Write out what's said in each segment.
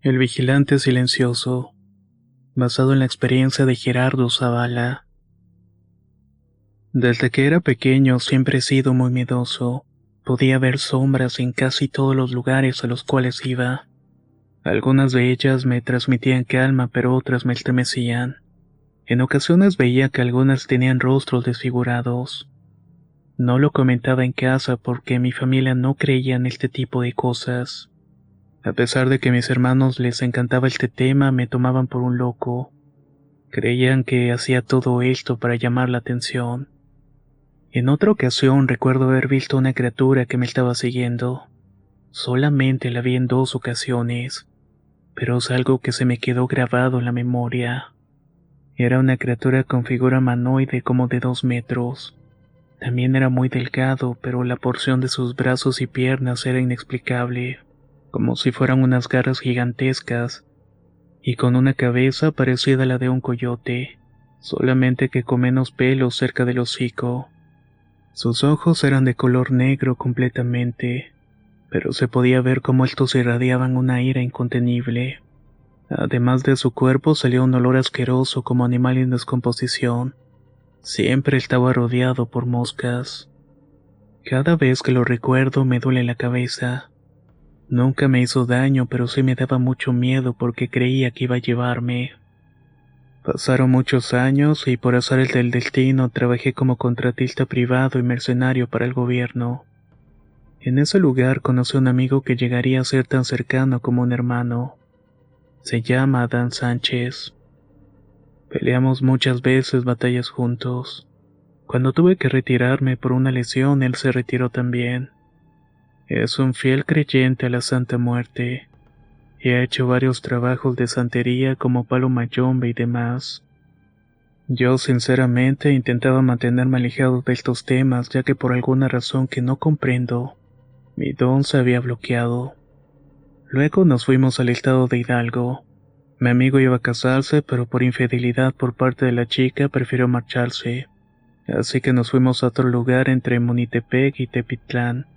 El vigilante silencioso, basado en la experiencia de Gerardo Zavala. Desde que era pequeño siempre he sido muy miedoso. Podía ver sombras en casi todos los lugares a los cuales iba. Algunas de ellas me transmitían calma, pero otras me estremecían. En ocasiones veía que algunas tenían rostros desfigurados. No lo comentaba en casa porque mi familia no creía en este tipo de cosas. A pesar de que a mis hermanos les encantaba este tema, me tomaban por un loco. Creían que hacía todo esto para llamar la atención. En otra ocasión recuerdo haber visto una criatura que me estaba siguiendo. Solamente la vi en 2 ocasiones, pero es algo que se me quedó grabado en la memoria. Era una criatura con figura humanoide como de 2 metros. También era muy delgado, pero la porción de sus brazos y piernas era inexplicable, como si fueran unas garras gigantescas, y con una cabeza parecida a la de un coyote, solamente que con menos pelos cerca del hocico. Sus ojos eran de color negro completamente, pero se podía ver cómo estos irradiaban una ira incontenible. Además de su cuerpo salía un olor asqueroso como animal en descomposición. Siempre estaba rodeado por moscas. Cada vez que lo recuerdo me duele la cabeza. Nunca me hizo daño, pero sí me daba mucho miedo porque creía que iba a llevarme. Pasaron muchos años y por azares del destino trabajé como contratista privado y mercenario para el gobierno. En ese lugar conocí a un amigo que llegaría a ser tan cercano como un hermano. Se llama Adán Sánchez. Peleamos muchas veces batallas juntos. Cuando tuve que retirarme por una lesión, él se retiró también. Es un fiel creyente a la Santa Muerte, y ha hecho varios trabajos de santería como palo mayombe y demás. Yo sinceramente intentaba mantenerme alejado de estos temas, ya que por alguna razón que no comprendo, mi don se había bloqueado. Luego nos fuimos al estado de Hidalgo. Mi amigo iba a casarse, pero por infidelidad por parte de la chica prefirió marcharse. Así que nos fuimos a otro lugar entre Monitepec y Tepitlán.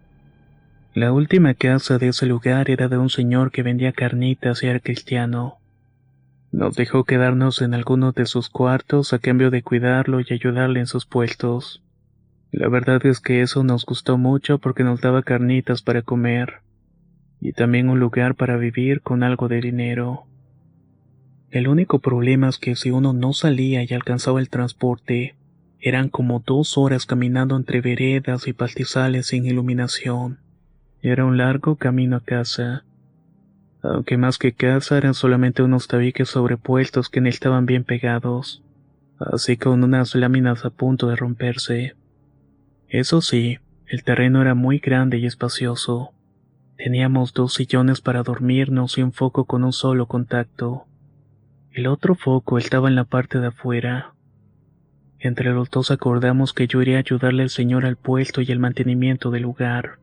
La última casa de ese lugar era de un señor que vendía carnitas y era cristiano. Nos dejó quedarnos en algunos de sus cuartos a cambio de cuidarlo y ayudarle en sus puestos. La verdad es que eso nos gustó mucho porque nos daba carnitas para comer y también un lugar para vivir con algo de dinero. El único problema es que si uno no salía y alcanzaba el transporte, eran como 2 horas caminando entre veredas y pastizales sin iluminación. Era un largo camino a casa. Aunque más que casa eran solamente unos tabiques sobrepuestos que no estaban bien pegados, así con unas láminas a punto de romperse. Eso sí, el terreno era muy grande y espacioso. Teníamos 2 sillones para dormirnos y un foco con un solo contacto. El otro foco estaba en la parte de afuera. Entre los dos acordamos que yo iría a ayudarle al señor al puesto y el mantenimiento del lugar.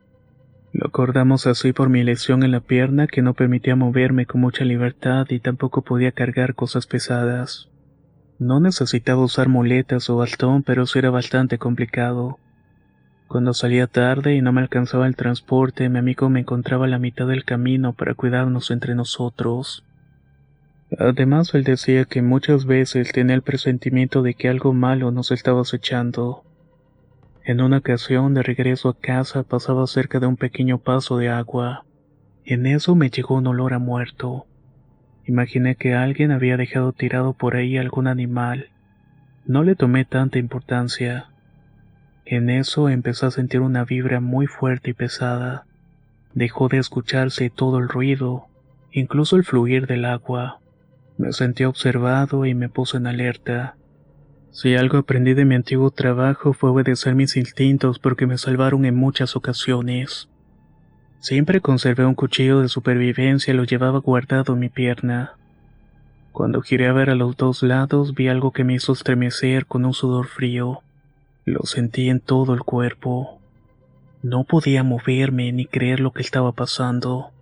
Lo acordamos así por mi lesión en la pierna que no permitía moverme con mucha libertad y tampoco podía cargar cosas pesadas. No necesitaba usar muletas o bastón, pero eso era bastante complicado. Cuando salía tarde y no me alcanzaba el transporte, mi amigo me encontraba a la mitad del camino para cuidarnos entre nosotros. Además, él decía que muchas veces tenía el presentimiento de que algo malo nos estaba acechando. En una ocasión, de regreso a casa, pasaba cerca de un pequeño paso de agua. En eso me llegó un olor a muerto. Imaginé que alguien había dejado tirado por ahí algún animal. No le tomé tanta importancia. En eso empecé a sentir una vibra muy fuerte y pesada. Dejó de escucharse todo el ruido, incluso el fluir del agua. Me sentí observado y me puse en alerta. Si algo aprendí de mi antiguo trabajo fue obedecer mis instintos porque me salvaron en muchas ocasiones. Siempre conservé un cuchillo de supervivencia y lo llevaba guardado en mi pierna. Cuando giré a ver a los 2 lados vi algo que me hizo estremecer con un sudor frío. Lo sentí en todo el cuerpo. No podía moverme ni creer lo que estaba pasando.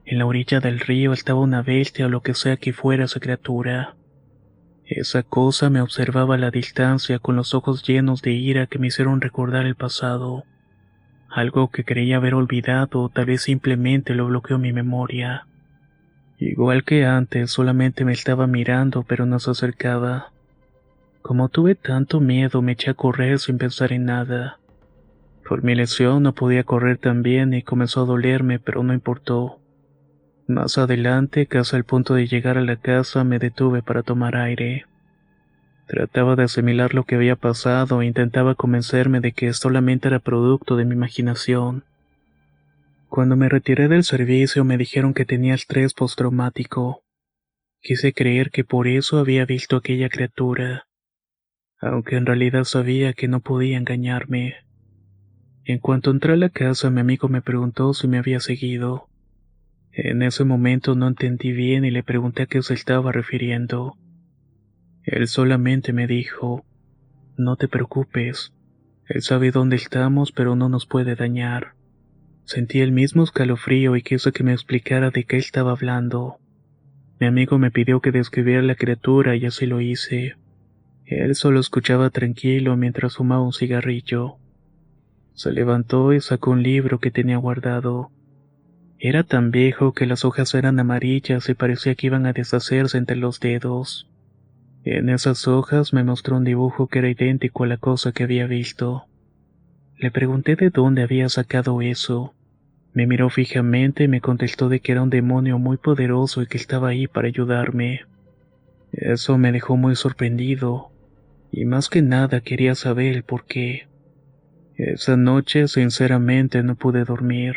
En la orilla del río estaba una bestia o lo que sea que fuera esa criatura. Esa cosa me observaba a la distancia con los ojos llenos de ira que me hicieron recordar el pasado. Algo que creía haber olvidado o tal vez simplemente lo bloqueó mi memoria. Igual que antes, solamente me estaba mirando, pero no se acercaba. Como tuve tanto miedo, me eché a correr sin pensar en nada. Por mi lesión no podía correr tan bien y comenzó a dolerme, pero no importó. Más adelante, casi al punto de llegar a la casa, me detuve para tomar aire. Trataba de asimilar lo que había pasado e intentaba convencerme de que solamente era producto de mi imaginación. Cuando me retiré del servicio me dijeron que tenía estrés postraumático. Quise creer que por eso había visto aquella criatura, aunque en realidad sabía que no podía engañarme. En cuanto entré a la casa, mi amigo me preguntó si me había seguido. En ese momento no entendí bien y le pregunté a qué se estaba refiriendo. Él solamente me dijo, no te preocupes, él sabe dónde estamos pero no nos puede dañar. Sentí el mismo escalofrío y quiso que me explicara de qué estaba hablando. Mi amigo me pidió que describiera la criatura y así lo hice. Él solo escuchaba tranquilo mientras fumaba un cigarrillo. Se levantó y sacó un libro que tenía guardado. Era tan viejo que las hojas eran amarillas y parecía que iban a deshacerse entre los dedos. En esas hojas me mostró un dibujo que era idéntico a la cosa que había visto. Le pregunté de dónde había sacado eso. Me miró fijamente y me contestó de que era un demonio muy poderoso y que estaba ahí para ayudarme. Eso me dejó muy sorprendido, y más que nada quería saber el por qué. Esa noche, sinceramente, no pude dormir.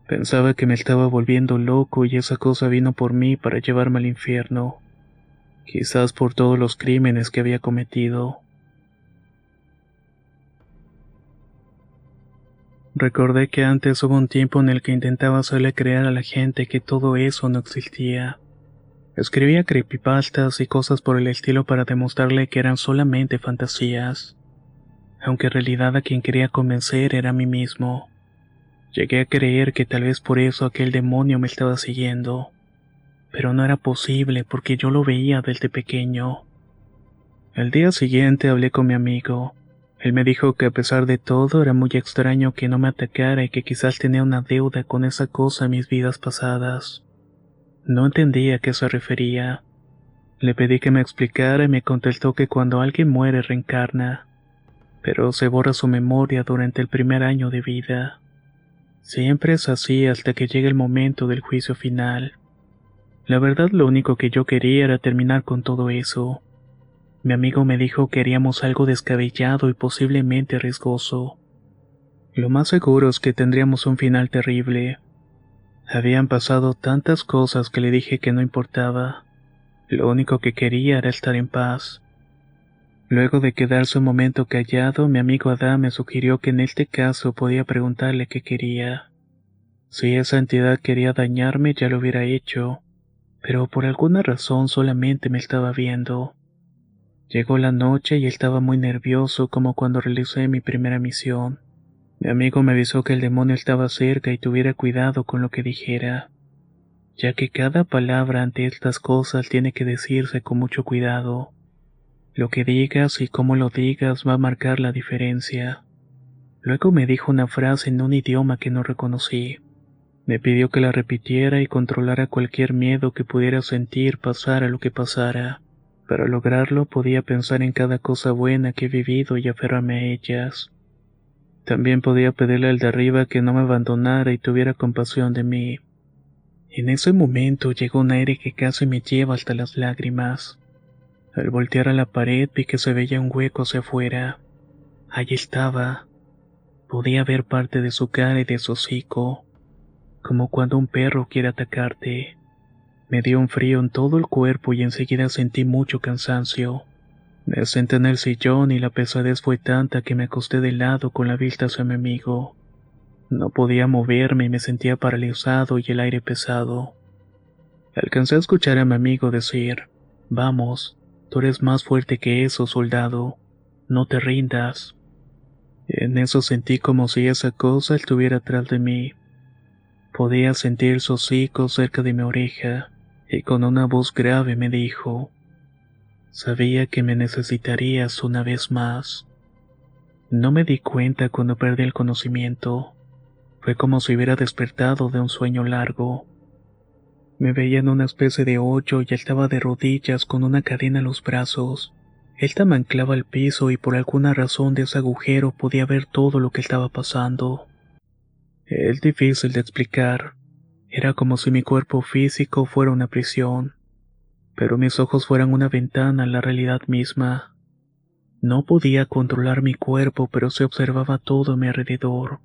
Pensaba que me estaba volviendo loco y esa cosa vino por mí para llevarme al infierno. Quizás por todos los crímenes que había cometido. Recordé que antes hubo un tiempo en el que intentaba hacerle creer a la gente que todo eso no existía. Escribía creepypastas y cosas por el estilo para demostrarle que eran solamente fantasías, aunque en realidad a quien quería convencer era a mí mismo. Llegué a creer que tal vez por eso aquel demonio me estaba siguiendo, pero no era posible porque yo lo veía desde pequeño. El día siguiente hablé con mi amigo. Él me dijo que a pesar de todo era muy extraño que no me atacara y que quizás tenía una deuda con esa cosa en mis vidas pasadas. No entendía a qué se refería. Le pedí que me explicara y me contestó que cuando alguien muere reencarna, pero se borra su memoria durante el primer año de vida. Siempre es así hasta que llegue el momento del juicio final. La verdad, lo único que yo quería era terminar con todo eso. Mi amigo me dijo que haríamos algo descabellado y posiblemente riesgoso. Lo más seguro es que tendríamos un final terrible. Habían pasado tantas cosas que le dije que no importaba. Lo único que quería era estar en paz. Luego de quedarse un momento callado, mi amigo Adam me sugirió que en este caso podía preguntarle qué quería. Si esa entidad quería dañarme, ya lo hubiera hecho, pero por alguna razón solamente me estaba viendo. Llegó la noche y estaba muy nervioso como cuando realicé mi primera misión. Mi amigo me avisó que el demonio estaba cerca y tuviera cuidado con lo que dijera, ya que cada palabra ante estas cosas tiene que decirse con mucho cuidado. Lo que digas y cómo lo digas va a marcar la diferencia. Luego me dijo una frase en un idioma que no reconocí. Me pidió que la repitiera y controlara cualquier miedo que pudiera sentir pasara lo que pasara. Para lograrlo podía pensar en cada cosa buena que he vivido y aferrarme a ellas. También podía pedirle al de arriba que no me abandonara y tuviera compasión de mí. En ese momento llegó un aire que casi me lleva hasta las lágrimas. Al voltear a la pared vi que se veía un hueco hacia afuera. Allí estaba. Podía ver parte de su cara y de su hocico, como cuando un perro quiere atacarte. Me dio un frío en todo el cuerpo y enseguida sentí mucho cansancio. Me senté en el sillón y la pesadez fue tanta que me acosté de lado con la vista hacia mi amigo. No podía moverme y me sentía paralizado y el aire pesado. Alcancé a escuchar a mi amigo decir, «Vamos, tú eres más fuerte que eso, soldado. No te rindas». En eso sentí como si esa cosa estuviera atrás de mí. Podía sentir su hocico cerca de mi oreja, y con una voz grave me dijo, «Sabía que me necesitarías una vez más». No me di cuenta cuando perdí el conocimiento. Fue como si hubiera despertado de un sueño largo. Me veía en una especie de hoyo y estaba de rodillas con una cadena en los brazos. Él me anclaba al piso y por alguna razón de ese agujero podía ver todo lo que estaba pasando. Es difícil de explicar. Era como si mi cuerpo físico fuera una prisión, pero mis ojos fueran una ventana a la realidad misma. No podía controlar mi cuerpo, pero se observaba todo a mi alrededor.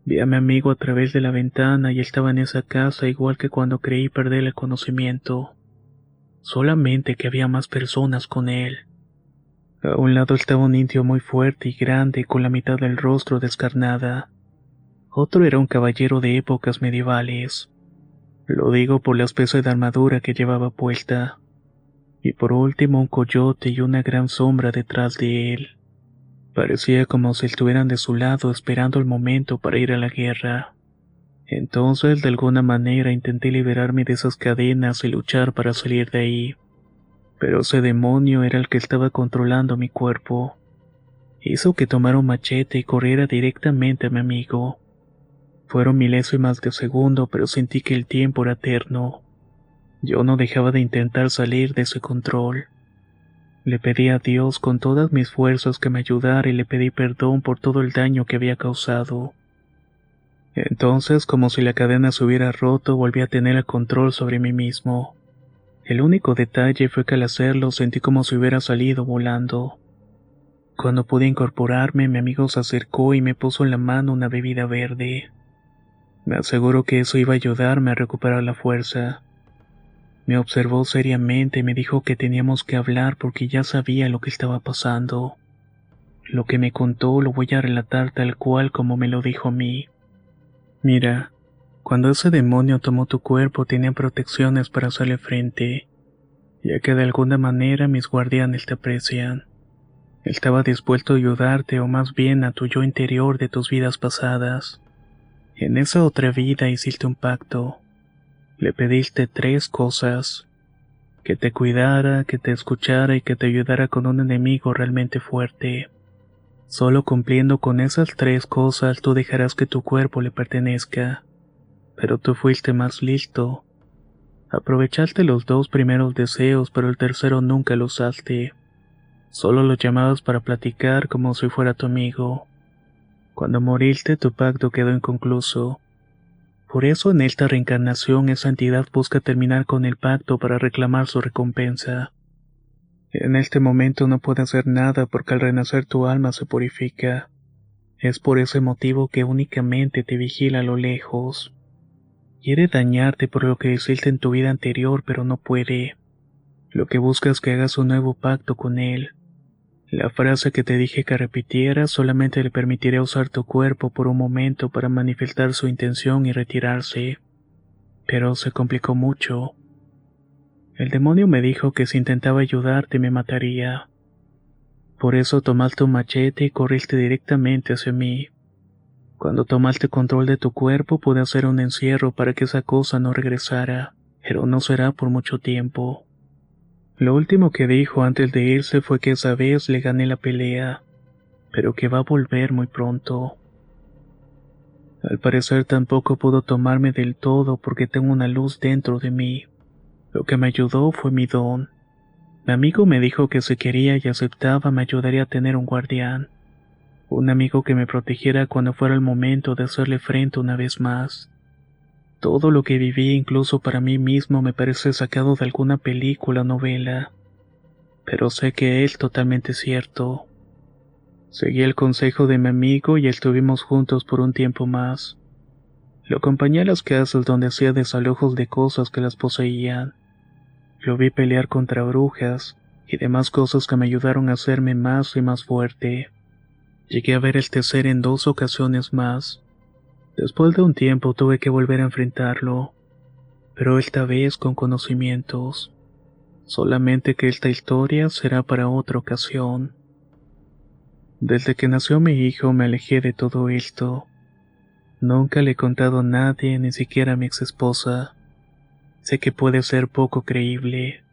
Vi a mi amigo a través de la ventana y estaba en esa casa igual que cuando creí perder el conocimiento. Solamente que había más personas con él. A un lado estaba un indio muy fuerte y grande con la mitad del rostro descarnada. Otro era un caballero de épocas medievales. Lo digo por la especie de armadura que llevaba puesta. Y por último un coyote y una gran sombra detrás de él. Parecía como si estuvieran de su lado esperando el momento para ir a la guerra. Entonces, de alguna manera, intenté liberarme de esas cadenas y luchar para salir de ahí. Pero ese demonio era el que estaba controlando mi cuerpo. Hizo que tomara un machete y corriera directamente a mi amigo. Fueron milésimas de segundo, pero sentí que el tiempo era eterno. Yo no dejaba de intentar salir de ese control. Le pedí a Dios con todas mis fuerzas que me ayudara y le pedí perdón por todo el daño que había causado. Entonces, como si la cadena se hubiera roto, volví a tener el control sobre mí mismo. El único detalle fue que al hacerlo sentí como si hubiera salido volando. Cuando pude incorporarme, mi amigo se acercó y me puso en la mano una bebida verde. Me aseguró que eso iba a ayudarme a recuperar la fuerza. Me observó seriamente y me dijo que teníamos que hablar porque ya sabía lo que estaba pasando. Lo que me contó lo voy a relatar tal cual como me lo dijo a mí. Mira, cuando ese demonio tomó tu cuerpo tenía protecciones para hacerle frente, ya que de alguna manera mis guardianes te aprecian. Estaba dispuesto a ayudarte o más bien a tu yo interior de tus vidas pasadas. En esa otra vida hiciste un pacto. Le pediste 3 cosas: que te cuidara, que te escuchara y que te ayudara con un enemigo realmente fuerte. Solo cumpliendo con esas 3 cosas tú dejarás que tu cuerpo le pertenezca. Pero tú fuiste más listo. Aprovechaste los 2 primeros deseos, pero el tercero nunca lo usaste. Solo lo llamabas para platicar como si fuera tu amigo. Cuando moriste tu pacto quedó inconcluso. Por eso en esta reencarnación esa entidad busca terminar con el pacto para reclamar su recompensa. En este momento no puede hacer nada porque al renacer tu alma se purifica. Es por ese motivo que únicamente te vigila a lo lejos. Quiere dañarte por lo que hiciste en tu vida anterior, pero no puede. Lo que busca es que hagas un nuevo pacto con él. La frase que te dije que repitieras solamente le permitirá usar tu cuerpo por un momento para manifestar su intención y retirarse. Pero se complicó mucho. El demonio me dijo que si intentaba ayudarte me mataría. Por eso tomaste un machete y corriste directamente hacia mí. Cuando tomaste control de tu cuerpo pude hacer un encierro para que esa cosa no regresara, pero no será por mucho tiempo. Lo último que dijo antes de irse fue que esa vez le gané la pelea, pero que va a volver muy pronto. Al parecer tampoco pudo tomarme del todo porque tengo una luz dentro de mí. Lo que me ayudó fue mi don. Mi amigo me dijo que si quería y aceptaba me ayudaría a tener un guardián. Un amigo que me protegiera cuando fuera el momento de hacerle frente una vez más. Todo lo que viví, incluso para mí mismo, me parece sacado de alguna película o novela. Pero sé que es totalmente cierto. Seguí el consejo de mi amigo y estuvimos juntos por un tiempo más. Lo acompañé a las casas donde hacía desalojos de cosas que las poseían. Lo vi pelear contra brujas y demás cosas que me ayudaron a hacerme más y más fuerte. Llegué a ver este ser en 2 ocasiones más. Después de un tiempo tuve que volver a enfrentarlo, pero esta vez con conocimientos. Solamente que esta historia será para otra ocasión. Desde que nació mi hijo me alejé de todo esto. Nunca le he contado a nadie, ni siquiera a mi ex esposa. Sé que puede ser poco creíble,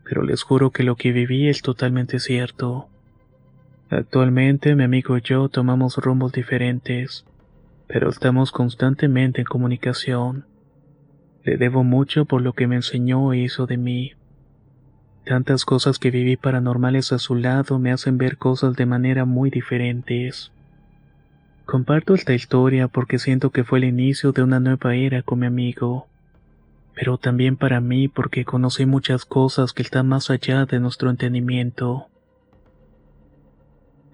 pero les juro que lo que viví es totalmente cierto. Actualmente mi amigo y yo tomamos rumbos diferentes, pero estamos constantemente en comunicación. Le debo mucho por lo que me enseñó e hizo de mí. Tantas cosas que viví paranormales a su lado me hacen ver cosas de manera muy diferentes. Comparto esta historia porque siento que fue el inicio de una nueva era con mi amigo, pero también para mí porque conocí muchas cosas que están más allá de nuestro entendimiento.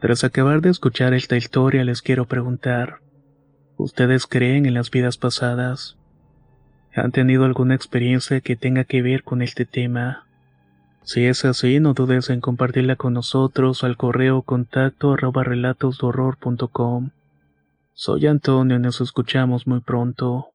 Tras acabar de escuchar esta historia les quiero preguntar, ¿ustedes creen en las vidas pasadas? ¿Han tenido alguna experiencia que tenga que ver con este tema? Si es así, no dudes en compartirla con nosotros al correo contacto@relatosdehorror.com. Soy Antonio y nos escuchamos muy pronto.